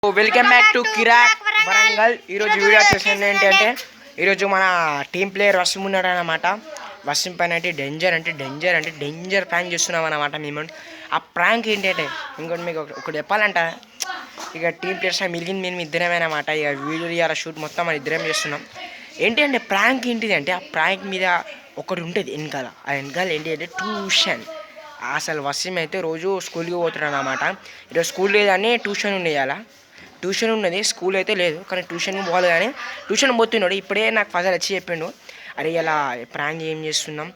Welcome back to కిరాక్ వరంగల్. ఈరోజు video వచ్చేసింది ఏంటంటే ఈరోజు మన టీం ప్లేయర్ వసీం ఉన్నాడు అనమాట. వసీం పైన అంటే డేంజర్ ప్రాంక్ చేస్తున్నాం అనమాట. మేము ఆ ప్రాంక్ ఏంటంటే ఇంకోటి మీకు ఒకటి చెప్పాలంట, ఇక టీం ప్లేయర్స్ మిగిలింది మేము ఇద్దరమే అనమాట. ఇక వీడియో ఇవాళ షూట్ మొత్తం మనం ఇద్దరం చేస్తున్నాం. ఏంటి అంటే ప్రాంక్ ఏంటిది అంటే ఆ ప్రాంక్ మీద ఒకటి ఉంటుంది వెనకాల. ఆ వెనకాల ఏంటి అంటే ట్యూషన్. అసలు వసీం అయితే రోజు స్కూల్కి పోతున్నాడు అనమాట. ఈరోజు స్కూల్ లేదని ట్యూషన్ ఉండేయాల. ట్యూషన్ ఉన్నది, స్కూల్ అయితే లేదు, కానీ ట్యూషన్కి పోవాలి. కానీ ట్యూషన్ పోతున్నాడు. ఇప్పుడే నాకు ఫజల్ వచ్చి చెప్పిండు, అరే ఇలా ప్రాంక్ ఏం చేస్తున్నాం.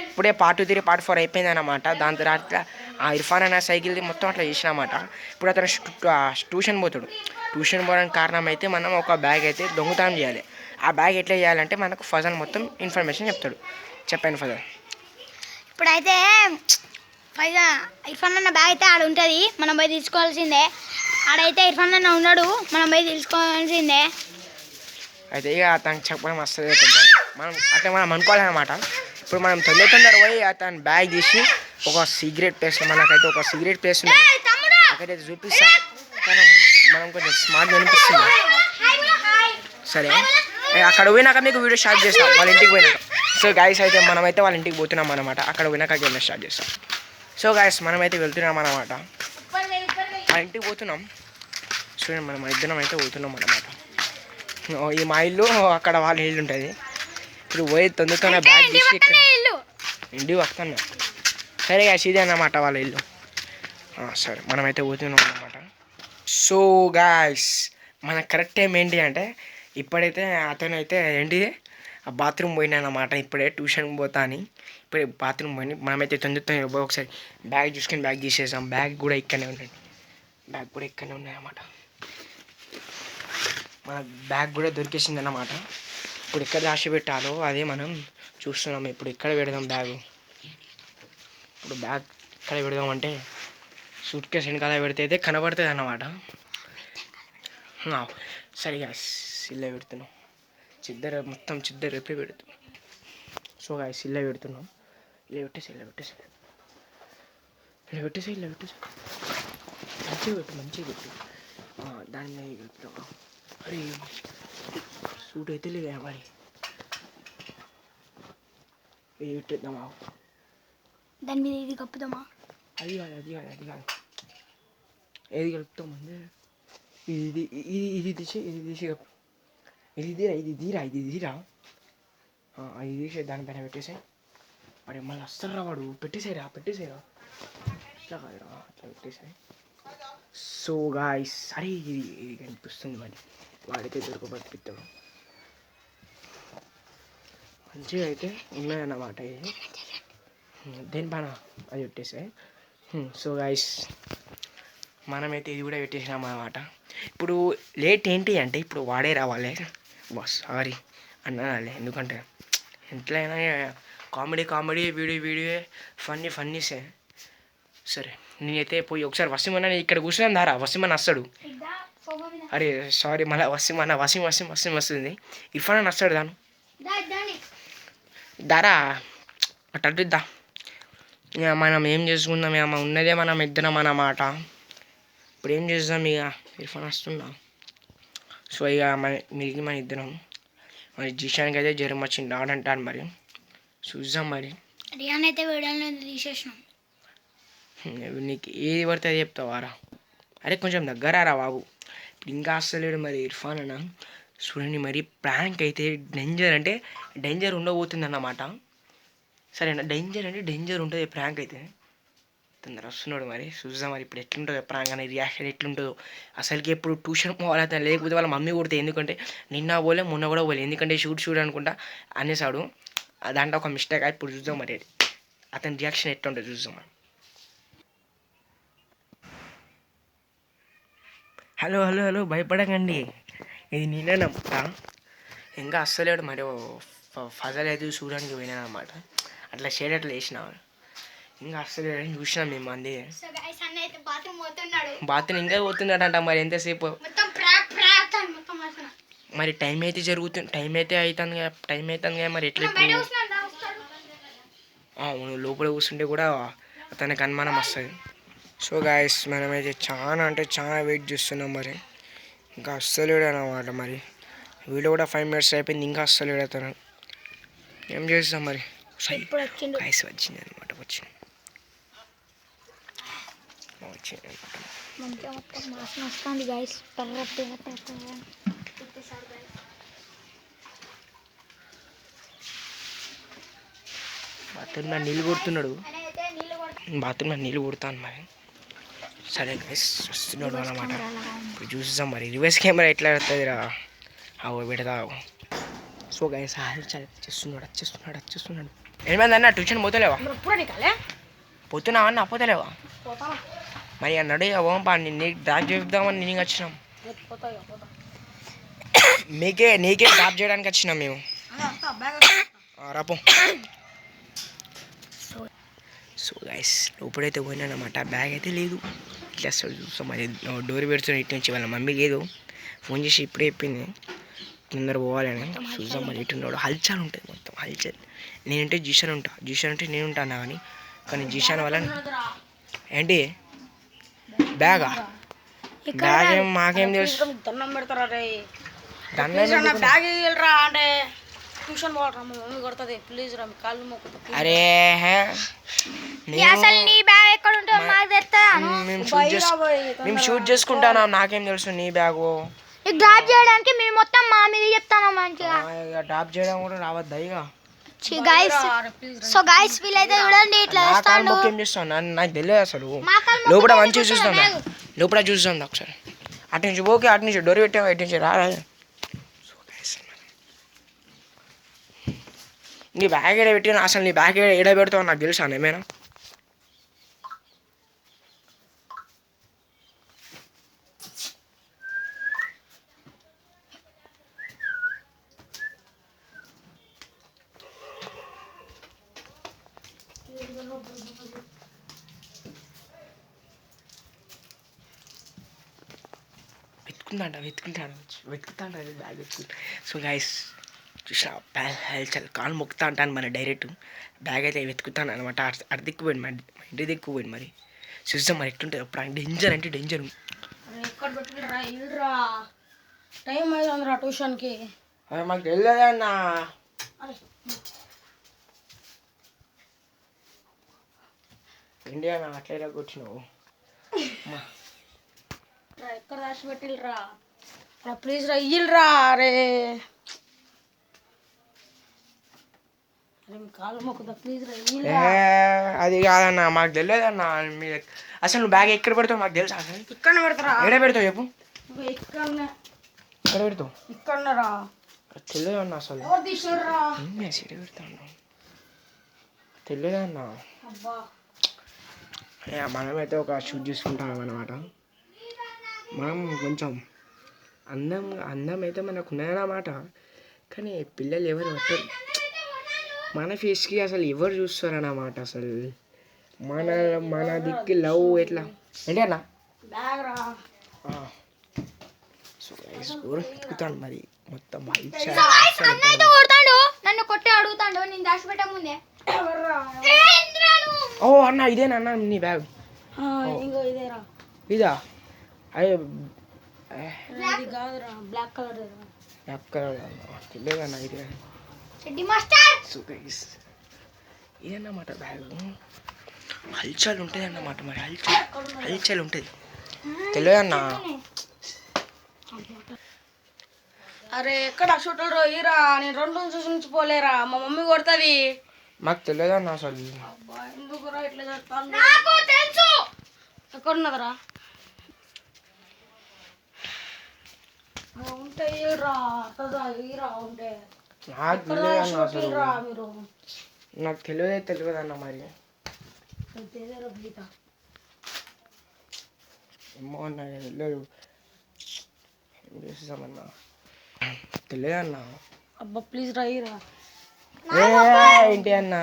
ఇప్పుడే పార్ట్ 2, పార్ట్ 4 అయిపోయింది అనమాట. దాని తర్వాత ఆ ఇర్ఫాన్ అన్న సైకిల్ది మొత్తం అట్లా చేసినమాట. ఇప్పుడు అతను ట్యూషన్ పోతాడు. ట్యూషన్ పోవడానికి కారణం అయితే మనం ఒక బ్యాగ్ అయితే దొంగతనం చేయాలి. ఆ బ్యాగ్ ఎట్లా చేయాలంటే మనకు ఫజల్ మొత్తం ఇన్ఫర్మేషన్ చెప్తాడు. చెప్పండి ఫజల్. ఇప్పుడైతే పైగా ఇర్ఫాన్ అన్న బ్యాగ్ అయితే ఆడ ఉంటుంది, మనం పోయి తీసుకోవాల్సిందే. ఆడైతే ఇర్ఫాన్ అన్న ఉన్నాడు, మనం పోయి తీసుకోవాల్సిందే. అయితే ఇక అతనికి చెప్పడం వస్తుంది. మనం అట్లా మనం అనుకోవాలన్నమాట. ఇప్పుడు మనం తొందర పోయి అతను బ్యాగ్ తీసి ఒక సీక్రెట్ ప్లేస్, మనకైతే ఒక సీక్రెట్ ప్లేస్ ఉంది, అక్కడైతే చూపిస్తాం. కానీ మనం కొంచెం స్మార్ట్గా అనిపిస్తుంది. సరే, అక్కడ పోయినాక మీకు వీడియో స్టార్ట్ చేస్తాం వాళ్ళ ఇంటికి పోయినాక. సో గాయస్ అయితే మనమైతే వాళ్ళ ఇంటికి పోతున్నాం అనమాట. అక్కడ పోయినాక గేమ్ స్టార్ట్ చేస్తాం. సో గాయస్ మనమైతే వెళ్తున్నాం అనమాట, వాళ్ళ ఇంటికి పోతున్నాం. చూడండి, మనం ఇద్దరం అయితే పోతున్నాం అనమాట. ఈ మా ఇల్లు, అక్కడ వాళ్ళ ఇల్లు ఉంటుంది. ఇప్పుడు పోయి తొందరగా బ్యాగ్ తీసి ఇంటికి వస్తాం మేము. సరే గాయస్, ఇదే అన్నమాట వాళ్ళ ఇల్లు. సరే మనమైతే పోతున్నాం అన్నమాట. సో గాయస్ మన కరెక్ట్ టైం ఏంటి అంటే ఇప్పుడైతే అతను అయితే ఏంటి బాత్రూమ్ పోయినా అన్నమాట. ఇప్పుడే ట్యూషన్కి పోతా అని ఇప్పుడే బాత్రూమ్ పోయి మనమైతే తొందరగా ఒకసారి బ్యాగ్ చూసుకొని బ్యాగ్ తీసేసాం. బ్యాగ్ కూడా ఇక్కడనే ఉన్నాయన్నమాట. మన బ్యాగ్ కూడా దొరికేసింది అన్నమాట. ఇప్పుడు ఎక్కడ దాచి పెట్టాలో అదే మనం చూస్తున్నాం. ఇప్పుడు ఎక్కడ పెడదాం బ్యాగు. ఇప్పుడు బ్యాగ్ ఎక్కడ పెడదాం అంటే సూట్ కేసు వెనకాల పెడితే అయితే కనబడుతుంది అన్నమాట. సరిగా సిల్ల పెడుతున్నాం, మొత్తం చిద్దర రేపే పెడుతున్నాం. సో సిల్ల పెడుతున్నాం. ఇలా పెట్టేసి మంచిగా పెట్టు. దాని మీద పెడతాం. అరే సూట్ అయితే లేదా మరి, ఇది పెట్టేద్దామా? దాని మీద ఇది కప్పుదామా? అది కాదు ఏది కలుపుతాం అంటే ఇది తీసి కప్పు. ఇది తీరా ఇది తీసే దానిపైన పెట్టేసాయి. మరి మళ్ళీ అస్సలు రావాడు. పెట్టేసాయిరా ఇట్లా కాదురా, అట్లా పెట్టేసాయి. సో గాయ్స్ అరే ఇది కనిపిస్తుంది. మరి వాడితే దొరకబట్టిస్తాడు. మంచిగా అయితే ఉన్నాయన్నమాట. ఇది దేనిపైన అది పెట్టేసాయి. సో గాయ్స్ మనమైతే ఇది కూడా పెట్టేసినాం అన్నమాట. ఇప్పుడు లేట్ ఏంటి అంటే ఇప్పుడు వాడే రావాలి. సారీ అన్నాలి, ఎందుకంటే ఎట్లయినా కామెడీ వీడియో ఫన్నీసే. సరే నేనైతే పోయి ఒకసారి వసీం అన్న ఇక్కడ కూర్చున్నాను దారా. వసీం అన్న వస్తాడు. అరే సారీ, మళ్ళీ వసీం వస్తుంది. ఇర్ఫాన్ అన్న వస్తాడు దాను దారా అట్టిద్దా. ఇక మనం ఏం చేసుకుందాం, ఇక ఉన్నదే మనం ఇద్దరం అన్నమాట. ఇప్పుడు ఏం చేద్దాం, ఇక ఇర్ఫాన్ వస్తుందా. సో ఇక మన ఇద్దరం మరి జీషానికి అయితే జ్వరం వచ్చింది ఆడంటాను. మరి చూద్దాం. మరి రియాన్ అయితే వీడియోలో తీసేసినాం. నీకు ఏది పడితే అది చెప్తావారా? అరే కొంచెం దగ్గరారా బాబు. ఇప్పుడు ఇంకా వస్తలేడు మరి ఇర్ఫాన్ అన్న. చూడండి మరి ప్రాంక్ అయితే డేంజర్ ఉండబోతుంది అన్నమాట. సరేనా, డేంజర్ ఉంటుంది ప్రాంక్ అయితే. తొందర వస్తున్నాడు. మరి చూద్దాం మరి ఇప్పుడు ఎట్లుంటుందో ప్రాంక్ అనే రియాక్షన్ ఎట్లుంటుందో. అసలుకి ఎప్పుడు ట్యూషన్ పోవాలి, లేకపోతే వాళ్ళ మమ్మీ కొడితే. ఎందుకంటే నిన్న పోలే మొన్న కూడా పోలే, ఎందుకంటే షూట్ అనుకుంటా అనేసాడు. దాంట్లో ఒక మిస్టేక్. ఇప్పుడు చూద్దాం మరి అతని రియాక్షన్ ఎట్లుంటుందో చూద్దాం. మరి హలో భయపడకండి, ఇది నేనేనమ్మా. ఇంకా అస్సలేడు. మరి ఫజల్ అయితే చూడడానికి పోయినాను అనమాట. అట్లా షేడ్ అట్లా వేసిన ఇంకా అస్సలేడు చూసినాం మేము. అంది బాత్రూమ్ ఇంకా పోతున్నాడంట. మరి ఎంతసేపు మరి టైం అయితే అవుతుంది కదా. మరి ఎట్లా అవును, లోపల కూర్చుంటే కూడా అతనికి అనుమానం వస్తుంది. సో గాయస్ మనమైతే చాలా వెయిట్ చేస్తున్నాం. మరి ఇంకా అస్సలేడు అన్నమాట మరి. వీడియో కూడా 5 minutes అయిపోయింది, ఇంకా అస్సలేడు అతను. ఏం చేస్తాం మరి. ఇప్పుడు వచ్చిండు. గైస్ వచ్చింది అనమాట, వచ్చింది అనమాట. మంచిగా మొత్తం వాసన వస్తుంది గైస్. బాత్రూమ్లో నీళ్ళు కొడుతున్నాడు, బాత్రూమ్లో నీళ్ళు కొడతాను మరి. సరే గైస్ వస్తున్నాడు అన్నమాట. ఇప్పుడు చూస్తాం మరి రివర్స్ కెమెరా ఎట్లా వస్తుంది రా. అవు పెడతా. సో గైస్ వచ్చేస్తున్నాడు. ఏమైంది అన్న, ట్యూషన్ పోతలేవా? పోతున్నావా అన్న, పోతలేవా? మరి అన్నాడు ఇక ఓంపా నీకు డ్రాప్ చేద్దామని నేను వచ్చినాం. నీకే డ్రాప్ చేయడానికి వచ్చినాం మేము. రాపో. సో గైస్ లోపలైతే పోయినానమాట, బ్యాగ్ అయితే లేదు. ఇట్లా చూస్తాం మరి. డోర్ పెడుతున్నా ఇటు నుంచి, వాళ్ళ మమ్మీ లేదు, ఫోన్ చేసి ఇప్పుడే చెప్పింది తొందర పోవాలని. చూద్దాం మరి ఇటున్నాడు. హల్చల్ ఉంటుంది మొత్తం హల్చల్. నేనంటే జీషన్ అంటే నేను ఉంటాను కానీ జీషన్ వల్ల ఏంటి బ్యాగ్ ఏం మాకేం తెలుసు. దండం పెడతారా రే, దండం బ్యాగ్ రా అంటే ట్యూషన్ పోవాలరా, మా మమ్మీ కొడుతుంది, ప్లీజ్ రా, మీ కాళ్ళు మొక్కుతా. అరే అసలు నీ బ్యాగ్ ఎక్కడ ఉంటుందో మాకు తెస్తా. మేము షూట్ చేసుకుంటాను, నాకేం తెలుసు నీ బ్యాగు. నీకు డ్రాప్ చేయడానికి మేము మొత్తం మా మీద చెప్తాను మంచిగా. డ్రాప్ చేయడం కూడా రావద్దా ఇక. సో గైస్ వీళ్ళైతే చూడండి ఇట్లా చేస్తాడు. ఏం చేస్తాను నాకు తెలియదు అసలు. లోపల మంచిగా చూస్తాం, లోపల చూస్తాం ఒకసారి. అటు నుంచి ఓకే, అటు నుంచి డోర్ పెట్టాము, ఇటు నుంచి రా. నీ బ్యాగ్ ఏడ పెట్టినా, అసలు నీ బ్యాగ్ ఏడ పెడతావు నాకు తెలుసా ఏమైనా? వెతుకుతాండ బ్యాగ్ వెతుకుంటా. సో గైస్ చూసా బ్యాగ్ హెల్చల్ కాలు మొక్కుతా అంటాను మరి. డైరెక్ట్ బ్యాగ్ అయితే వెతుకుతాను అనమాట. అటు దిక్కుపోయింది మరి, ఇంటి దిక్కుపోయింది మరి. చూస్తాం మరి ఎట్లుంటుంది అప్పుడు. డేంజర్ అంటే డేంజర్. ఎక్కడ పెట్టుకుంటారా, ఇల్లురా, టైం అవుతుందిరా ట్యూషన్కి. అదే మాకు తెలియదే అన్న. ఇండియా అట్లా కూర్చున్నావు. ఎక్కడ రాసి పెట్టిల్రా, ప్లీజ్ రా, ఇల్లురా. అరే కాలు మొక్కుతా, ప్లీజ్ రా, ఇల్లు. అది కాదన్న, మాకు తెలియదన్న. మీరు అసలు నువ్వు బ్యాగ్ ఎక్కడ పెడతావు మాకు తెలుసా? అసలు ఇక్కడ పెడతారా? ఎక్కడ పెడతావు చెప్పు. ఇక్కడనే. ఎక్కడ పెడతావు? ఇక్కడరా. తెలియదన్న అసలు. ఎవరు తీసుకురా? ఎక్కడ పెడతాను తెలియదన్న. మనమైతే ఒక షూట్ చేసుకుంటాం అనమాట. మనం కొంచెం అందం అయితే మనకు ఉన్నదన్నమాట. కానీ పిల్లలు ఎవరు పెట్టరు మన ఫేస్కి, అసలు ఎవరు చూస్తారన్నమాట. అసలు మన దిక్కు లవ్ ఎట్లా ఏంటి అన్న. సో వెతుకుతాను మరి మొత్తం. నన్ను కొట్టి అడుగుతాడు, నేను దాచిపెట్ట ముందే. ఓ అన్న ఇదేనా అన్న నీ బ్యాగ్? ఇదా? అయ్యో బ్లాక్ కలర్ తెలియదన్న ఇదే. సో గైస్ ఇదన్నమాట బ్యాగ్. హల్చల్ ఉంటుంది అన్నమాట మరి. హల్చల్ ఉంటుంది తెలియదన్న. అరే ఎక్కడ షూటర్ ఈరా, నేను 2 రోజుల నుంచి పోలేరా, మా మమ్మీ కొడుతుంది. మాకు తెలియదన్న అసలు. ఎందుకురా ఇట్లా చేస్తాను? ఎక్కడ ఉన్నదరా? ఉంటే ఈరా, ఈరా ఉంటే నాకు తెలియదన్న అసలు. మీరు నాకు తెలియదన్న మరి. ఏమో అన్న తెలియదు, ఏం చేస్తామన్నా తెలియదన్న. అబ్బా ప్లీజ్ రా, ఈరా. ఏంటి అన్న?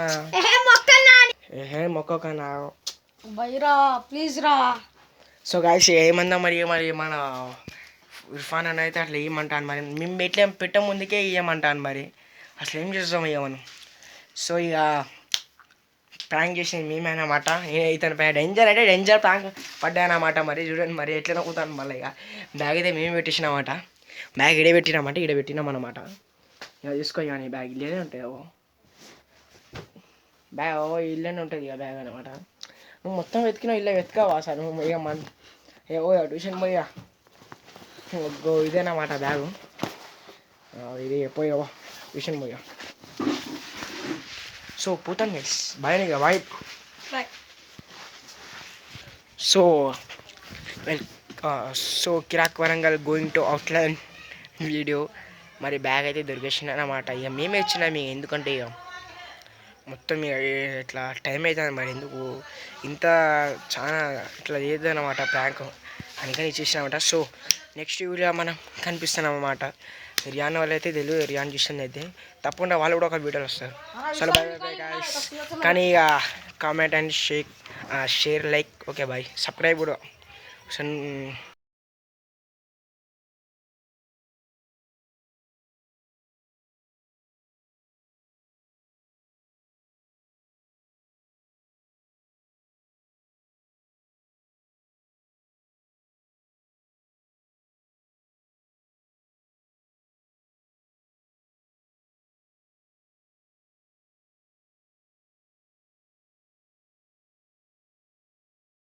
మొక్కకన్నా బైరా ప్లీజ్ రా. సో గాయస్ ఏమన్నా మరి మన ఇర్ఫాన్ అని అయితే అట్లా ఇవ్వమంటాను మరి. మేము ఎట్లా పెట్ట ముందుకే ఇవ్వమంటాను మరి. అసలు ఏం చేస్తాం ఇక మనం. సో ఇక ప్రాంక్ చేసింది మేమే అన్నమాట. ఇతను డేంజర్ అంటే డేంజర్ ప్రాంక్ పడ్డాయన్నమాట. మరి చూడండి మరి ఎట్లా నవ్వుతాను మళ్ళీ. ఇక బ్యాగ్ అయితే మేము పెట్టేసినామాట. బ్యాగ్ ఇడే పెట్టినామంటే ఇడే పెట్టినాం అన్నమాట. ఇక తీసుకో ఇక నీ బ్యాగ్ ఇల్లేనే ఉంటుంది. బ్యాగ్ ఇల్లేనే ఉంటుంది ఇక బ్యాగ్ అనమాట. నువ్వు మొత్తం వెతికినావు ఇల్లే వెతకావా అసలు నువ్వు? ఇక ట్యూషన్ పోయా ఇదేనమాట బ్యాగు. ఇది పోయావా ట్యూషన్ పోయా. సో పోతాను గైస్, బాయ్ ఇక బాయ్. సో సో కిరాక్ Warangal going to outline video. మరి బ్యాగ్ అయితే దొరికేసింది అన్నమాట. ఇక మేమే ఇచ్చినాం ఇక, ఎందుకంటే ఇక మొత్తం ఇక ఇట్లా టైం అవుతుంది మరి ఎందుకు ఇంత చాలా ఇట్లా చేయదన్నమాట ప్రాంక్, అందుకని ఇచ్చేసినామన్నమాట. సో నెక్స్ట్ వీడియో మనం కనిపిస్తున్నాం అన్నమాట. రియాన్ వాళ్ళు అయితే తెలియదు, రియాన్ చూసింది అయితే తప్పకుండా వాళ్ళు కూడా ఒక వీడియోలో వస్తారు. చలో బాయ్ బాయ్ గాయ్స్. కానీ ఇక comment and share like okay bye, subscribe కూడా